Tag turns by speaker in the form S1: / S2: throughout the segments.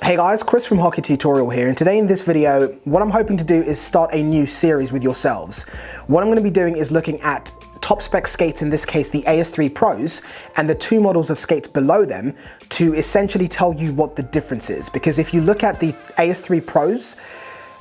S1: Hey guys, Chris from Hockey Tutorial here, and today in this video, what I'm hoping to do is start a new series with yourselves. What I'm going to be doing is looking at top spec skates, in this case the AS3 Pros, and the two models of skates below them to essentially tell you what the difference is. Because if you look at the AS3 Pros,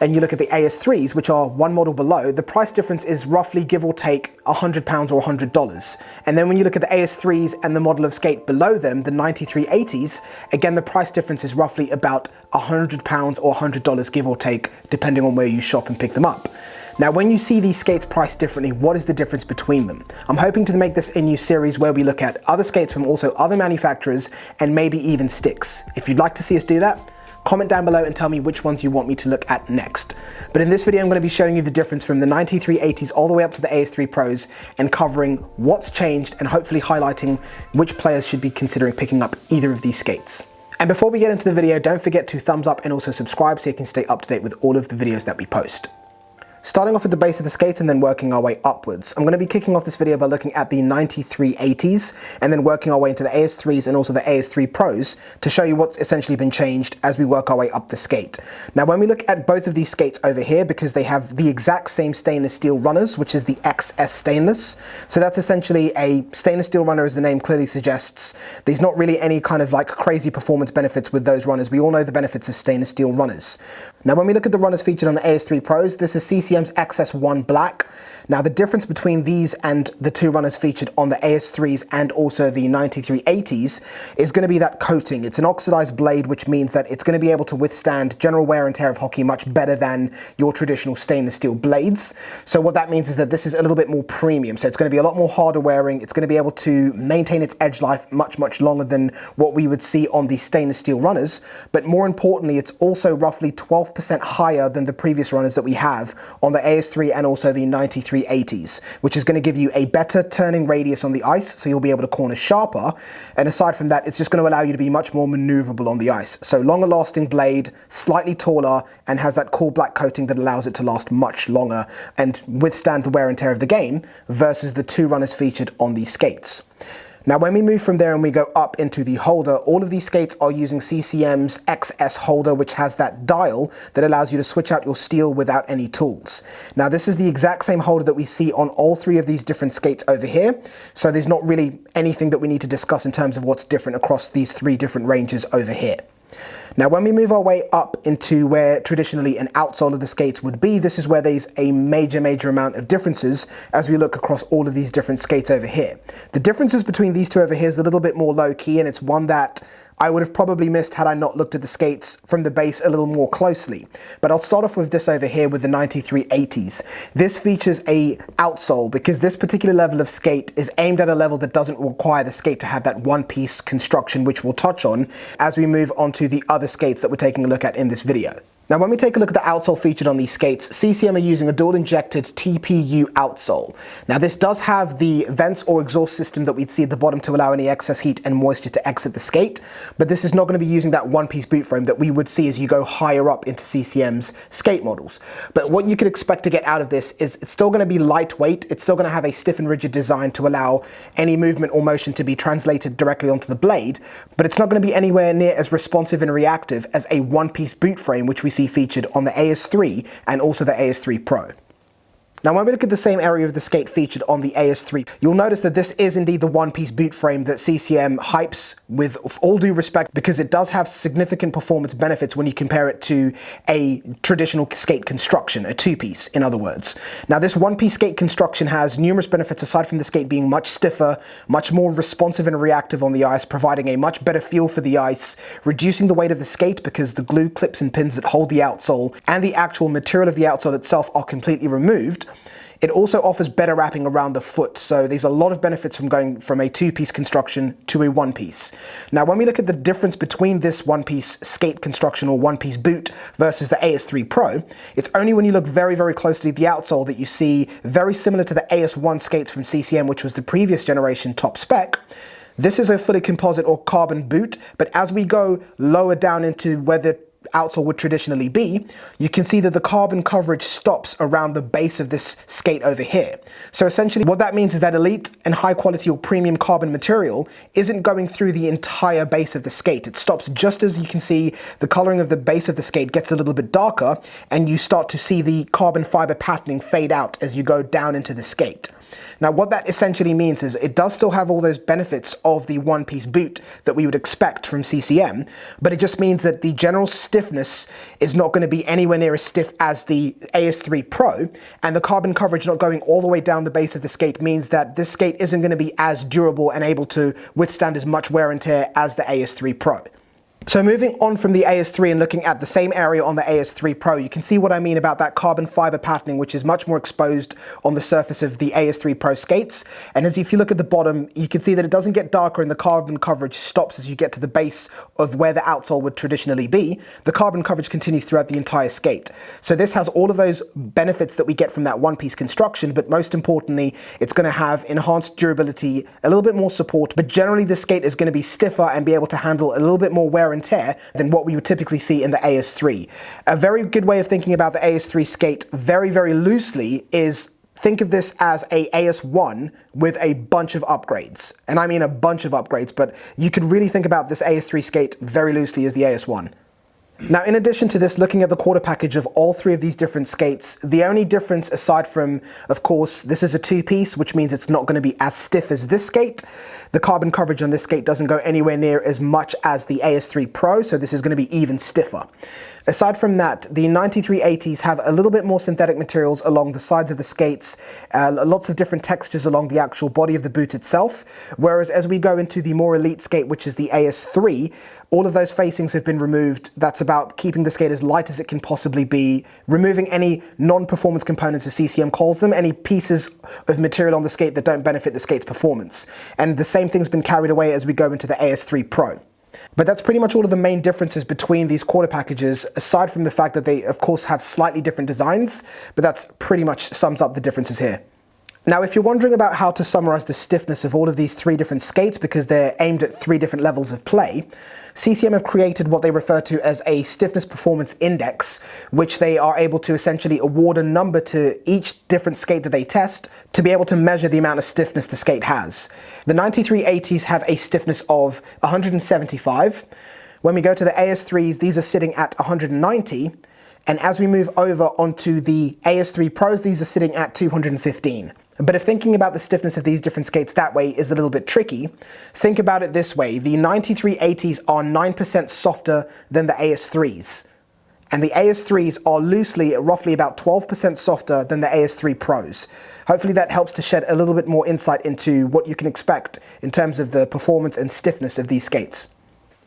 S1: and you look at the AS3s, which are one model below, the price difference is roughly, give or take, £100 or $100. And then when you look at the AS3s and the model of skate below them, the 9380s, again, the price difference is roughly about £100 or $100, give or take, depending on where you shop and pick them up. Now, when you see these skates priced differently, what is the difference between them? I'm hoping to make this a new series where we look at other skates from also other manufacturers and maybe even sticks. If you'd like to see us do that, comment down below and tell me which ones you want me to look at next. But in this video, I'm going to be showing you the difference from the 9380s all the way up to the AS3 Pros and covering what's changed and hopefully highlighting which players should be considering picking up either of these skates. And before we get into the video, don't forget to thumbs up and also subscribe so you can stay up to date with all of the videos that we post. Starting off at the base of the skates and then working our way upwards. I'm going to be kicking off this video by looking at the 9380s and then working our way into the AS3s and also the AS3 Pros to show you what's essentially been changed as we work our way up the skate. Now, when we look at both of these skates over here, because they have the exact same stainless steel runners, which is the XS stainless. So that's essentially a stainless steel runner, as the name clearly suggests. There's not really any kind of like crazy performance benefits with those runners. We all know the benefits of stainless steel runners. Now, when we look at the runners featured on the AS3 Pros, this is CCM's XS1 Black. Now, the difference between these and the two runners featured on the AS3s and also the 9380s is going to be that coating. It's an oxidized blade, which means that it's going to be able to withstand general wear and tear of hockey much better than your traditional stainless steel blades. So what that means is that this is a little bit more premium. So it's going to be a lot more harder wearing. It's going to be able to maintain its edge life much longer than what we would see on the stainless steel runners. But more importantly, it's also roughly 12% higher than the previous runners that we have on the AS3 and also the 9380s, which is going to give you a better turning radius on the ice, so you'll be able to corner sharper. And aside from that, it's just going to allow you to be much more maneuverable on the ice. So longer lasting blade, slightly taller, and has that cool black coating that allows it to last much longer and withstand the wear and tear of the game versus the two runners featured on these skates. Now, when we move from there and we go up into the holder, all of these skates are using CCM's XS holder, which has that dial that allows you to switch out your steel without any tools. Now, this is the exact same holder that we see on all three of these different skates over here. So there's not really anything that we need to discuss in terms of what's different across these three different ranges over here. Now, when we move our way up into where traditionally an outsole of the skates would be, this is where there's a major amount of differences as we look across all of these different skates over here. The differences between these two over here is a little bit more low key, and it's one that I would have probably missed had I not looked at the skates from the base a little more closely. But I'll start off with this over here with the 9380s. This features a outsole because this particular level of skate is aimed at a level that doesn't require the skate to have that one-piece construction, which we'll touch on as we move on to the other skates that we're taking a look at in this video. Now, when we take a look at the outsole featured on these skates, CCM are using a dual-injected TPU outsole. Now, this does have the vents or exhaust system that we'd see at the bottom to allow any excess heat and moisture to exit the skate, but this is not going to be using that one-piece boot frame that we would see as you go higher up into CCM's skate models. But what you could expect to get out of this is it's still going to be lightweight, it's still going to have a stiff and rigid design to allow any movement or motion to be translated directly onto the blade, but it's not going to be anywhere near as responsive and reactive as a one-piece boot frame, which we see featured on the AS3 and also the AS3 Pro. Now, when we look at the same area of the skate featured on the AS3, you'll notice that this is indeed the one-piece boot frame that CCM hypes with all due respect, because it does have significant performance benefits when you compare it to a traditional skate construction, a two-piece, in other words. Now, this one-piece skate construction has numerous benefits aside from the skate being much stiffer, much more responsive and reactive on the ice, providing a much better feel for the ice, reducing the weight of the skate because the glue clips and pins that hold the outsole and the actual material of the outsole itself are completely removed. It also offers better wrapping around the foot, so there's a lot of benefits from going from a two-piece construction to a one-piece. Now, when we look at the difference between this one-piece skate construction or one-piece boot versus the AS3 Pro, it's only when you look very closely at the outsole that you see very similar to the AS1 skates from CCM, which was the previous generation top spec. This is a fully composite or carbon boot, but as we go lower down into where the outsole would traditionally be, you can see that the carbon coverage stops around the base of this skate over here. So essentially what that means is that elite and high quality or premium carbon material isn't going through the entire base of the skate. It stops just as you can see the coloring of the base of the skate gets a little bit darker, and you start to see the carbon fiber patterning fade out as you go down into the skate. Now what that essentially means is it does still have all those benefits of the one-piece boot that we would expect from CCM, but it just means that the general stiffness is not going to be anywhere near as stiff as the AS3 Pro, and the carbon coverage not going all the way down the base of the skate means that this skate isn't going to be as durable and able to withstand as much wear and tear as the AS3 Pro. So moving on from the AS3 and looking at the same area on the AS3 Pro, you can see what I mean about that carbon fiber patterning, which is much more exposed on the surface of the AS3 Pro skates. And if you look at the bottom, you can see that it doesn't get darker and the carbon coverage stops as you get to the base of where the outsole would traditionally be. The carbon coverage continues throughout the entire skate. So this has all of those benefits that we get from that one-piece construction, but most importantly, it's going to have enhanced durability, a little bit more support, but generally the skate is going to be stiffer and be able to handle a little bit more wear and tear than what we would typically see in the AS3. A very good way of thinking about the AS3 skate very, very loosely is think of this as a AS1 with a bunch of upgrades. And I mean a bunch of upgrades, but you could really think about this AS3 skate very loosely as the AS1. Now, in addition to this, looking at the quarter package of all three of these different skates, the only difference aside from, of course, this is a two-piece, which means it's not going to be as stiff as this skate. The carbon coverage on this skate doesn't go anywhere near as much as the AS3 Pro, so this is going to be even stiffer. Aside from that, the 9380s have a little bit more synthetic materials along the sides of the skates, lots of different textures along the actual body of the boot itself, whereas as we go into the more elite skate, which is the AS3, all of those facings have been removed. That's about keeping the skate as light as it can possibly be, removing any non-performance components, as CCM calls them, any pieces of material on the skate that don't benefit the skate's performance. And the same thing's been carried away as we go into the AS3 Pro. But that's pretty much all of the main differences between these quarter packages, aside from the fact that they, of course, have slightly different designs, but that's pretty much sums up the differences here. Now, if you're wondering about how to summarize the stiffness of all of these three different skates because they're aimed at three different levels of play, CCM have created what they refer to as a stiffness performance index, which they are able to essentially award a number to each different skate that they test to be able to measure the amount of stiffness the skate has. The 9380s have a stiffness of 175. When we go to the AS3s, these are sitting at 190. And as we move over onto the AS3 Pros, these are sitting at 215. But if thinking about the stiffness of these different skates that way is a little bit tricky, think about it this way. The 9380s are 9% softer than the AS3s. And the AS3s are loosely, roughly about 12% softer than the AS3 Pros. Hopefully that helps to shed a little bit more insight into what you can expect in terms of the performance and stiffness of these skates.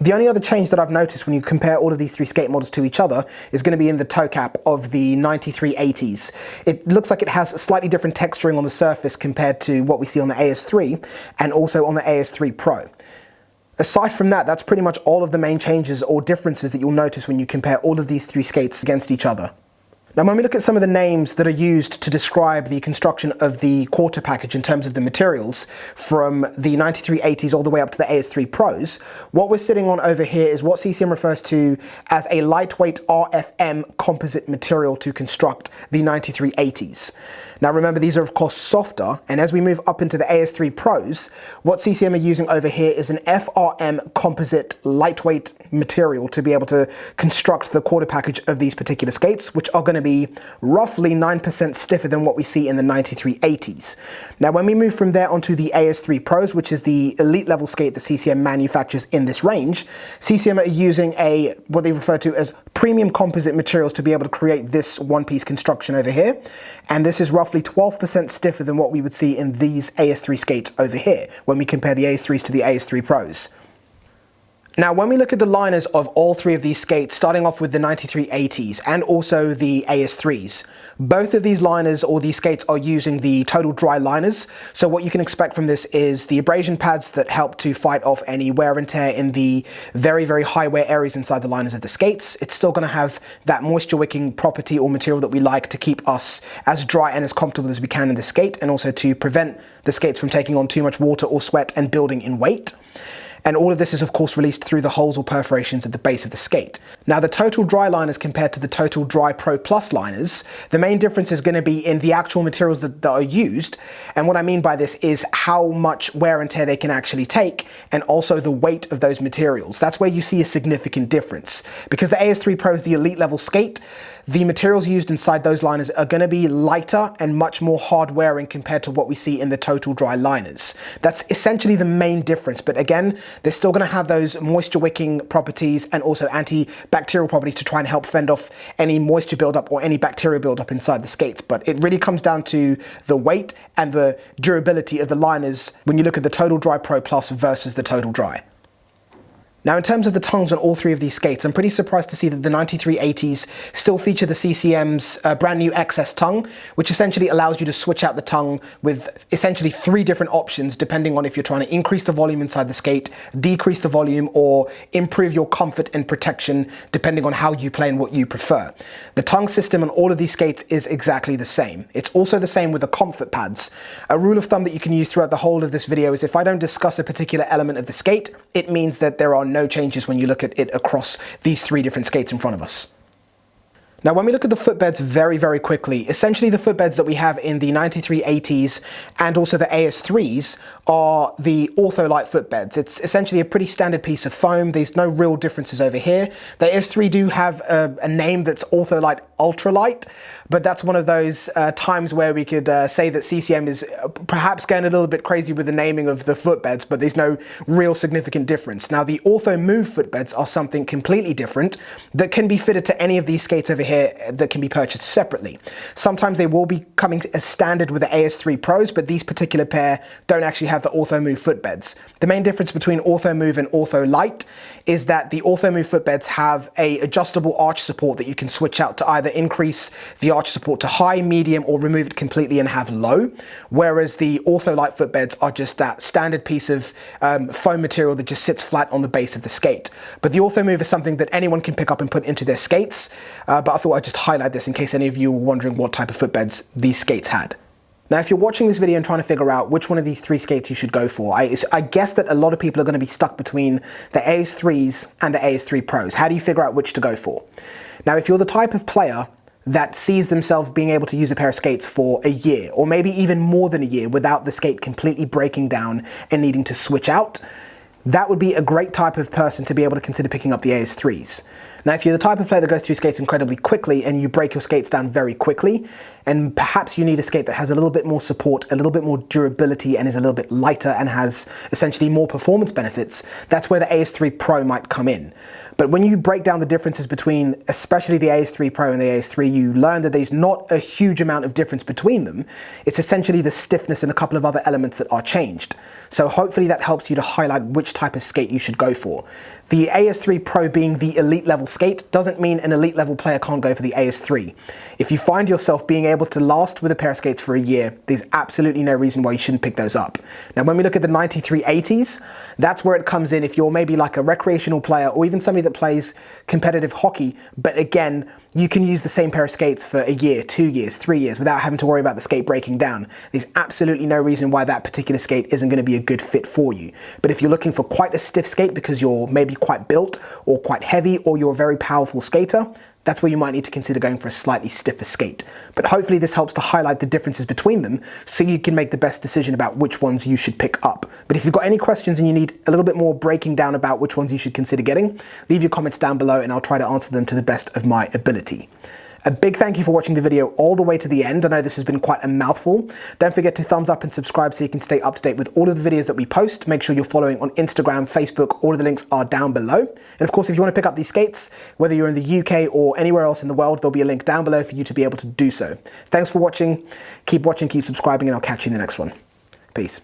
S1: The only other change that I've noticed when you compare all of these three skate models to each other is going to be in the toe cap of the 9380s. It looks like it has a slightly different texturing on the surface compared to what we see on the AS3 and also on the AS3 Pro. Aside from that, that's pretty much all of the main changes or differences that you'll notice when you compare all of these three skates against each other. Now, when we look at some of the names that are used to describe the construction of the quarter package in terms of the materials, from the 9380s all the way up to the AS3 Pros, what we're sitting on over here is what CCM refers to as a lightweight RFM composite material to construct the 9380s. Now remember, these are of course softer, and as we move up into the AS3 Pros, what CCM are using over here is an FRM composite lightweight material to be able to construct the quarter package of these particular skates, which are going to be roughly 9% stiffer than what we see in the 9380s. Now when we move from there onto the AS3 Pros, which is the elite level skate that CCM manufactures in this range, CCM are using what they refer to as premium composite materials to be able to create this one-piece construction over here, and this is roughly 12% stiffer than what we would see in these AS3 skates over here when we compare the AS3s to the AS3 Pros. Now, when we look at the liners of all three of these skates, starting off with the 9380s and also the AS3s, both of these liners or these skates are using the total dry liners. So what you can expect from this is the abrasion pads that help to fight off any wear and tear in the very, very high wear areas inside the liners of the skates. It's still going to have that moisture wicking property or material that we like to keep us as dry and as comfortable as we can in the skate, and also to prevent the skates from taking on too much water or sweat and building in weight. And all of this is of course released through the holes or perforations at the base of the skate. Now the Total Dry liners compared to the Total Dry Pro Plus liners, the main difference is going to be in the actual materials that are used. And what I mean by this is how much wear and tear they can actually take, and also the weight of those materials. That's where you see a significant difference. Because the AS3 Pro is the elite level skate, the materials used inside those liners are going to be lighter and much more hard wearing compared to what we see in the Total Dry liners. That's essentially the main difference, but again, they're still going to have those moisture wicking properties and also antibacterial properties to try and help fend off any moisture buildup or any bacteria buildup inside the skates. But it really comes down to the weight and the durability of the liners when you look at the Total Dry Pro Plus versus the Total Dry. Now in terms of the tongues on all three of these skates, I'm pretty surprised to see that the 9380s still feature the CCM's brand new XS tongue, which essentially allows you to switch out the tongue with essentially 3 different options depending on if you're trying to increase the volume inside the skate, decrease the volume, or improve your comfort and protection depending on how you play and what you prefer. The tongue system on all of these skates is exactly the same. It's also the same with the comfort pads. A rule of thumb that you can use throughout the whole of this video is if I don't discuss a particular element of the skate, it means that there are no changes when you look at it across these 3 different skates in front of us. Now when we look at the footbeds very, very quickly, essentially the footbeds that we have in the 9380s and also the AS3s are the Ortholite footbeds. It's essentially a pretty standard piece of foam. There's no real differences over here. The AS3 do have a name that's Ortholite Ultralight, but that's one of those times where we could say that CCM is perhaps going a little bit crazy with the naming of the footbeds, but there's no real significant difference. Now the Ortho Move footbeds are something completely different that can be fitted to any of these skates over here that can be purchased separately. Sometimes they will be coming as standard with the AS3 Pros, but these particular pair don't actually have the Ortho Move footbeds. The main difference between Ortho Move and Ortho Light is that the Ortho Move footbeds have a adjustable arch support that you can switch out to either increase the arch support to high, medium, or remove it completely and have low, whereas the Ortho Light footbeds are just that standard piece of foam material that just sits flat on the base of the skate. But the Ortho Move is something that anyone can pick up and put into their skates, but I thought I'd just highlight this in case any of you were wondering what type of footbeds these skates had. Now, if you're watching this video and trying to figure out which one of these 3 skates you should go for, I guess that a lot of people are going to be stuck between the AS3s and the AS3 Pros. How do you figure out which to go for? Now, if you're the type of player that sees themselves being able to use a pair of skates for a year, or maybe even more than a year without the skate completely breaking down and needing to switch out, that would be a great type of person to be able to consider picking up the AS3s. Now, if you're the type of player that goes through skates incredibly quickly and you break your skates down very quickly, and perhaps you need a skate that has a little bit more support, a little bit more durability, and is a little bit lighter and has essentially more performance benefits, that's where the AS3 Pro might come in. But when you break down the differences between especially the AS3 Pro and the AS3, you learn that there's not a huge amount of difference between them. It's essentially the stiffness and a couple of other elements that are changed. So hopefully that helps you to highlight which type of skate you should go for. The AS3 Pro being the elite level skate doesn't mean an elite level player can't go for the AS3. If you find yourself being able to last with a pair of skates for a year, there's absolutely no reason why you shouldn't pick those up. Now, when we look at the 9380s, that's where it comes in if you're maybe like a recreational player or even somebody that plays competitive hockey, but again, you can use the same pair of skates for a year, 2 years, 3 years without having to worry about the skate breaking down. There's absolutely no reason why that particular skate isn't going to be a good fit for you. But if you're looking for quite a stiff skate because you're maybe quite built or quite heavy or you're a very powerful skater, that's where you might need to consider going for a slightly stiffer skate. But hopefully this helps to highlight the differences between them so you can make the best decision about which ones you should pick up. But if you've got any questions and you need a little bit more breaking down about which ones you should consider getting, leave your comments down below and I'll try to answer them to the best of my ability. A big thank you for watching the video all the way to the end. I know this has been quite a mouthful. Don't forget to thumbs up and subscribe so you can stay up to date with all of the videos that we post. Make sure you're following on Instagram, Facebook, all of the links are down below. And of course, if you want to pick up these skates, whether you're in the UK or anywhere else in the world, there'll be a link down below for you to be able to do so. Thanks for watching, keep subscribing, and I'll catch you in the next one. Peace.